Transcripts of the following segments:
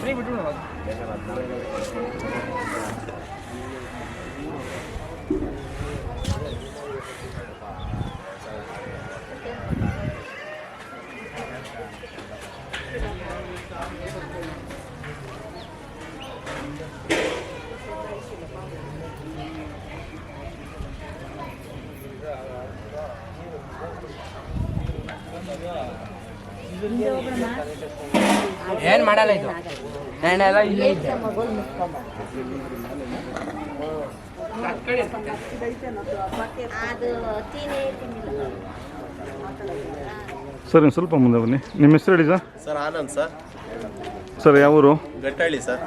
Free ಬಿಟ್ಟು ಏನು ಮಾಡಲ್ಲ ಇದು ಎಲ್ಲ ಇಲ್ಲೇ ಇದೆ ಸರ್ ಸ್ವಲ್ಪ ಮುಂದೆ ಬನ್ನಿ. ನಿಮ್ಮ ಹೆಸರು ಹೇಳಿ sir. Sir Anand sir. Sir ಯಾವ ಊರು? ಗಟ್ಟಳ್ಳಿ ಸರ್.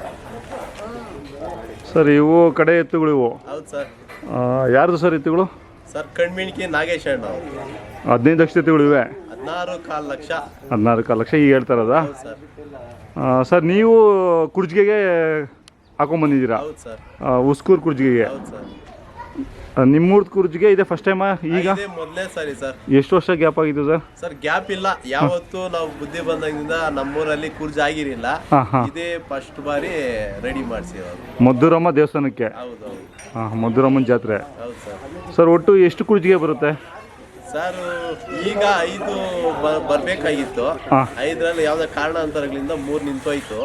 ಸರ್ ಇವು ಕಡೆ ಎತ್ತುಗಳು ಇವು? ಹೌದು ಸರ್. ಯಾರ್ದು ಸರ್ ಎತ್ತುಗಳು? ಸರ್ ಕಣ್ಮಿಣಿಕೆ ನಾಗೇಶ್ ಅಣ್ಣ. 15 ಲಕ್ಷ ಎತ್ತುಗಳು ಇವೆ? 16.25 ಲಕ್ಷ. 16.25 ಲಕ್ಷ ಈಗ ಹೇಳ್ತಾರದ ಸರ್. ಸರ್ ನೀವು ಕುರ್ಜಿಗೆಗೆ ಹಾಕೊಂಡ್ಬಂದಿದ್ದೀರಾ? ಹೌದು ಸರ್. ಉಸ್ಕೂರು ಕುರ್ಜಿಗೆಗೆ. ಹೌದು ಸರ್. ನಿಮ್ಮೂರ್ದು ಕುರ್ಜಿಗೆ ಇದೆ ಫಸ್ಟ್ ಟೈಮಾ? ಈಗ ಮೊದಲೇ ಸರಿ ಸರ್. ಎಷ್ಟು ವರ್ಷ ಗ್ಯಾಪ್ ಆಗಿತ್ತು ಸರ್? ಸರ್ ಗ್ಯಾಪ್ ಇಲ್ಲ, ಯಾವತ್ತು ನಾವು ಬುದ್ಧಿ ಬಂದಾಗಿಂದ ನಮ್ಮೂರಲ್ಲಿ ಕುರ್ಜಿ ಆಗಿರಲಿಲ್ಲ. ಇದೇ ಫಸ್ಟ್ ಬಾರಿ ರೆಡಿ ಮಾಡಿಸಿರೋದು. ಮದ್ದೂರಮ್ಮ ದೇವಸ್ಥಾನಕ್ಕೆ? ಹೌದು. ಮದ್ದೂರಮ್ಮನ ಜಾತ್ರೆ. ಹೌದು ಸರ್. ಸರ್ ಒಟ್ಟು ಎಷ್ಟು ಕುರ್ಜಿಗೆ ಬರುತ್ತೆ ಸರ್? ಈಗ 5 ಬರ್ಬೇಕಾಗಿತ್ತು. 5ರಲ್ಲಿ ಯಾವ್ದೋ ಕಾರಣಾಂತರಗಳಿಂದ 3 ನಿಂತೋಯ್ತು.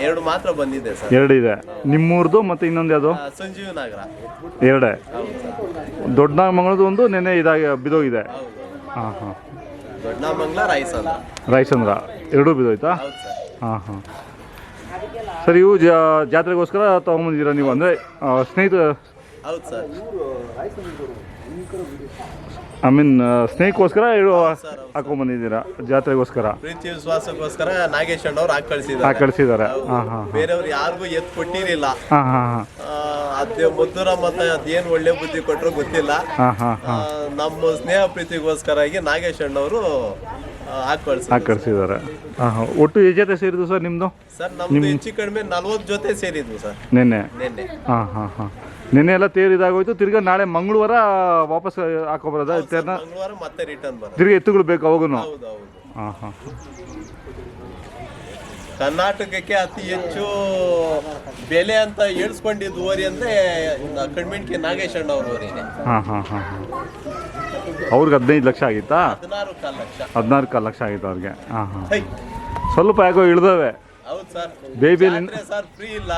2 ಮಾತ್ರ ಬಂದಿದೆ ಸರ್. 2 ಇದೆ. ನಿಮ್ಮೂರ್ದು ಮತ್ತೆ ಇನ್ನೊಂದು ಯಾವುದು? ಸಂಜೀವ್ ನಗರ. 2. ದೊಡ್ಡ ನಾಗಮಂಗಲದ ಒಂದು ನೆನೆ ಇದಾಗಿ ಬಿದೋಗಿದೆ. ದೊಡ್ಡ ನಾಗಮಂಗಲ ರಾಯಚಂದ್ರ 2 ಬಿದೋಯ್ತಾ? ಸರ್ ಇವು ಜಾತ್ರೆಗೋಸ್ಕರ ತಗೊಂಬಂದಿದ್ದೀರಾ ನೀವು? ಅಂದರೆ ಸ್ನೇಹಿತ? ಹೌದು ಸರ್. ಸ್ನೇಹಿತಗೋಸ್ಕರ ಹಾಕೊಂಡ್ಬಂದಿದ್ದೀರಾ ಜಾತ್ರೆಗೋಸ್ಕರ? ಪ್ರೀತಿ ವಿಶ್ವಾಸಕ್ಕೋಸ್ಕರ ನಾಗೇಶ್ ಅವ್ರು ಕಳಿಸಿದ್ದಾರೆ. ಬೇರೆಯವ್ರು ಯಾರಿಗೂ ಎತ್ತು ಕೊಟ್ಟಿರಲಿಲ್ಲ. ಅದೇ ಮದ್ದೂರ ಮತ್ತೆ ಅದೇನು ಒಳ್ಳೆ ಬುದ್ಧಿ ಕೊಟ್ಟರು ಗೊತ್ತಿಲ್ಲ. ನಮ್ಮ ಸ್ನೇಹ ಪ್ರೀತಿಗೋಸ್ಕರ ನಾಗೇಶ್ ಅಣ್ಣವರು ಕಳಿಸಿದ್ದಾರೆ. ಒಟ್ಟು ಎಷ್ಟು ಜೊತೆ ಸೇರಿದ್ವು ಸರ್ ನಿಮ್ಮದು? ಸರ್ ನಮ್ದು ಹೆಚ್ಚು ಕಡಿಮೆ 40 ಜೊತೆ ಸೇರಿದ್ವು ಸರ್. ನೆನ್ನೆ ನೆನ್ನೆ ಎಲ್ಲ ತೇರು ಇದಾಗೋಯ್ತು. ತಿರ್ಗಾ ನಾಳೆ ಮಂಗಳವಾರ ವಾಪಸ್ ಹಾಕೊಬರೋದ ತೇರ್ನ? ಮಂಗಳವಾರ ಮತ್ತೆ ರಿಟರ್ನ್ ಬರೋದು. ತಿರ್ಗಿ ಎತ್ತುಗಳು ಬೇಕು ಅವಾಗೂ? ಕರ್ನಾಟಕಕ್ಕೆ ಅತಿ ಹೆಚ್ಚು ಬೆಲೆ ಅಂತ ಹೇಳ್ಸ್ಕೊಂಡಿದ್ದು ಓರಿ ಅಂದ್ರೆ ಕಣ್ಮಿಣಿಕೆ ನಾಗೇಶ್ ಅಣ್ಣ ಅವ್ರ ಓರಿನೇ. ಅವ್ರಿಗೆ 15 ಲಕ್ಷ ಆಗಿತ್ತಾ? 16.25 ಲಕ್ಷ. 16.25 ಲಕ್ಷ ಆಗಿತ್ತು ಅವ್ರಿಗೆ. ಸ್ವಲ್ಪ ಯಾಕೋ ಇಳಿದವೆ. ಹೌದು ಸರ್. ಬೇಬಿಯಲ್ಲಿ ಸರ್ ಫ್ರೀ ಇಲ್ಲ,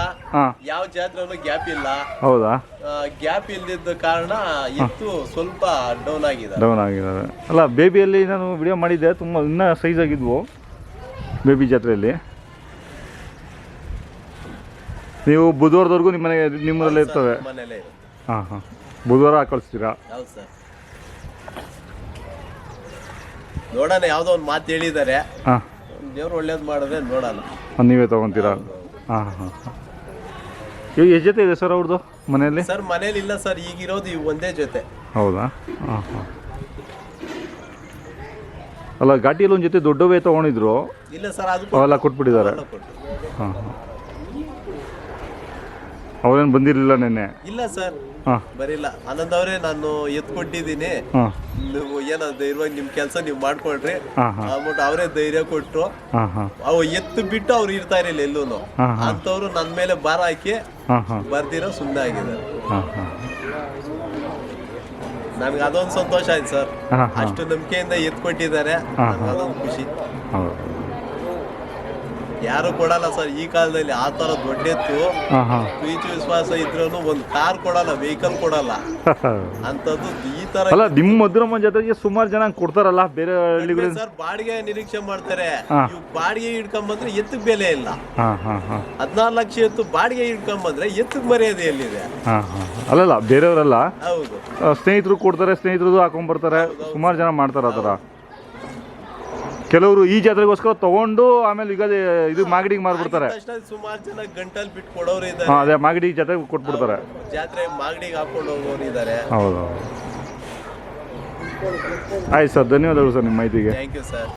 ಯಾವ ಜಾತ್ರೆನೂ ಗ್ಯಾಪ್ ಇಲ್ಲ. ಹೌದಾ? ಗ್ಯಾಪ್ ಇಲ್ದಿದ್ದ ಕಾರಣ ಎತ್ತು ಸ್ವಲ್ಪ ಡೌನ್ ಆಗಿದ್ದಾವೆ. ಅಲ್ಲ ಬೇಬಿಯಲ್ಲಿ ನಾನು ವಿಡಿಯೋ ಮಾಡಿದ್ದೆ, ತುಂಬ ಇನ್ನೂ ಸೈಜ್ ಆಗಿದ್ವು ಬೇಬಿ ಜಾತ್ರೆಯಲ್ಲಿ. ನೀವು ಬುಧವಾರದವರೆಗೂ ನಿಮ್ಮನೇಲಿ ಇರ್ತವೆ? ಮನೇಲೆ. ಬುಧವಾರ ಕಳಿಸ್ತೀರಾ? ಹೌದು ಸರ್. ನೋಡೋಣ, ಯಾವುದೋ ಒಂದು ಮಾತು ಹೇಳಿದ್ದಾರೆ, ದೇವ್ರು ಒಳ್ಳೇದು ಮಾಡಿದ್ರೆ ನೋಡೋಣ. ನೀವೇ ತಗೊಂತೀರಾ? ಈಗ ಎಷ್ಟು ಜೊತೆ ಇದೆ ಸರ್ ಅವ್ರದ್ದು ಮನೆಯಲ್ಲಿ? ಸರ್ ಮನೇಲಿ ಇಲ್ಲ ಸರ್, ಈಗಿರೋದು ಒಂದೇ ಜೊತೆ. ಹೌದಾ? ಅಲ್ಲ ಘಾಟಿಯಲ್ಲಿ ಒಂದು ಜೊತೆ ದೊಡ್ಡವೇ ತಗೊಂಡಿದ್ರು? ಇಲ್ಲ ಸರ್, ಅದು ಅವೆಲ್ಲ ಕೊಟ್ಬಿಟ್ಟಿದ್ದಾರೆ. ಅವ್ರೇನು ಬಂದಿರಲಿಲ್ಲ ನೆನ್ನೆ? ಇಲ್ಲ ಸರ್, ಬರಿಲ್ಲ. ಆನಂದ್ ಅವರೇ, ನಾನು ಎತ್ತು ಕೊಟ್ಟಿದ್ದೀನಿ, ನೀವು ಏನಾದ್ರು ಇರುವಾಗ ನಿಮ್ ಕೆಲಸ ನೀವು ಮಾಡ್ಕೊಳ್ರಿ ಅಂದ್ಬಿಟ್ಟು ಅವರೇ ಧೈರ್ಯ ಕೊಟ್ರು. ಅವು ಎತ್ತು ಬಿಟ್ಟು ಅವ್ರು ಇರ್ತಾ ಇರಲಿಲ್ಲ ಎಲ್ಲೂನು. ಅಂತವ್ರು ನನ್ನ ಮೇಲೆ ಭಾರ ಹಾಕಿ ಬರ್ದಿರೋ ಸುಮ್ಮನೆ ಆಗಿದ್ದಾರೆ. ನನ್ಗೆ ಅದೊಂದು ಸಂತೋಷ ಆಯ್ತು ಸರ್. ಅಷ್ಟು ನಂಬಿಕೆಯಿಂದ ಎತ್ತು ಕೊಟ್ಟಿದ್ದಾರೆ, ಅದೊಂದು ಖುಷಿ. ಯಾರು ಕೊಡಲ್ಲ ಸರ್ ಈ ಕಾಲದಲ್ಲಿ ಆ ತರ ದೊಡ್ಡ ಎತ್ತು. ಪ್ರೀತಿ ವಿಶ್ವಾಸ ಇದ್ರೂ ಒಂದು ಕಾರ್ ಕೊಡಲ್ಲ, ವೆಹಿಕಲ್ ಕೊಡಲ್ಲ ಅಂತದ್ದು ಈ ತರ. ಅಲ್ಲ ನಿಮ್ಮ ಮಧುರಮ್ಮ ಜೊತೆಗೆ ಸುಮಾರು ಜನ ಕೊಡ್ತಾರಲ್ಲ ಬೇರೆ ಹಳ್ಳಿಗಳು ಸರ್. ಬಾಡಿಗೆ ನಿರೀಕ್ಷೆ ಮಾಡ್ತಾರೆ. ಬಾಡಿಗೆ ಇಟ್ಕೊಂಡ್ ಬಂದ್ರೆ ಎತ್ತಕ್ ಬೆಲೆ ಇಲ್ಲ. 14 ಲಕ್ಷ ಎತ್ತು ಬಾಡಿಗೆ ಇಟ್ಕೊಂಡ್ ಬಂದ್ರೆ ಎತ್ತಕ್ ಮರ್ಯಾದೆ ಎಲ್ಲಿದೆ? ಅಲ್ಲಲ್ಲ ಬೇರೆಯವರಲ್ಲ, ಹೌದು, ಸ್ನೇಹಿತರು ಕೊಡ್ತಾರೆ, ಸ್ನೇಹಿತರು ಹಾಕೊಂಡ್ ಬರ್ತಾರೆ. ಸುಮಾರು ಜನ ಮಾಡ್ತಾರ ಆ ಥರ. ಕೆಲವರು ಈ ಜಾತ್ರೆಗೋಸ್ಕರ ತಗೊಂಡು ಆಮೇಲೆ ಈಗ ಇದು ಮಾಗಡಿಗೆ ಮಾರ್ಬಿಡ್ತಾರೆ. ಸುಮಾರು ಜನ ಗಂಟಲ್ ಬಿಟ್ಟು ಕೊಡೋರು ಇದ್ದಾರೆ. ಅದೇ ಮಾಗಡಿ ಜಾತ್ರೆ ಕೊಟ್ಬಿಡ್ತಾರೆ. ಜಾತ್ರೆ ಮಾಗಡಿಗೆ ಹಾಕೊಂಡು ಹೋಗೋರು ಇದ್ದಾರೆ. ಹೌದು. ಆಯ್ತು ಸರ್, ಧನ್ಯವಾದಗಳು ಸರ್ ನಿಮ್ಮ ಮಾಹಿತಿಗೆ. Thank you sir.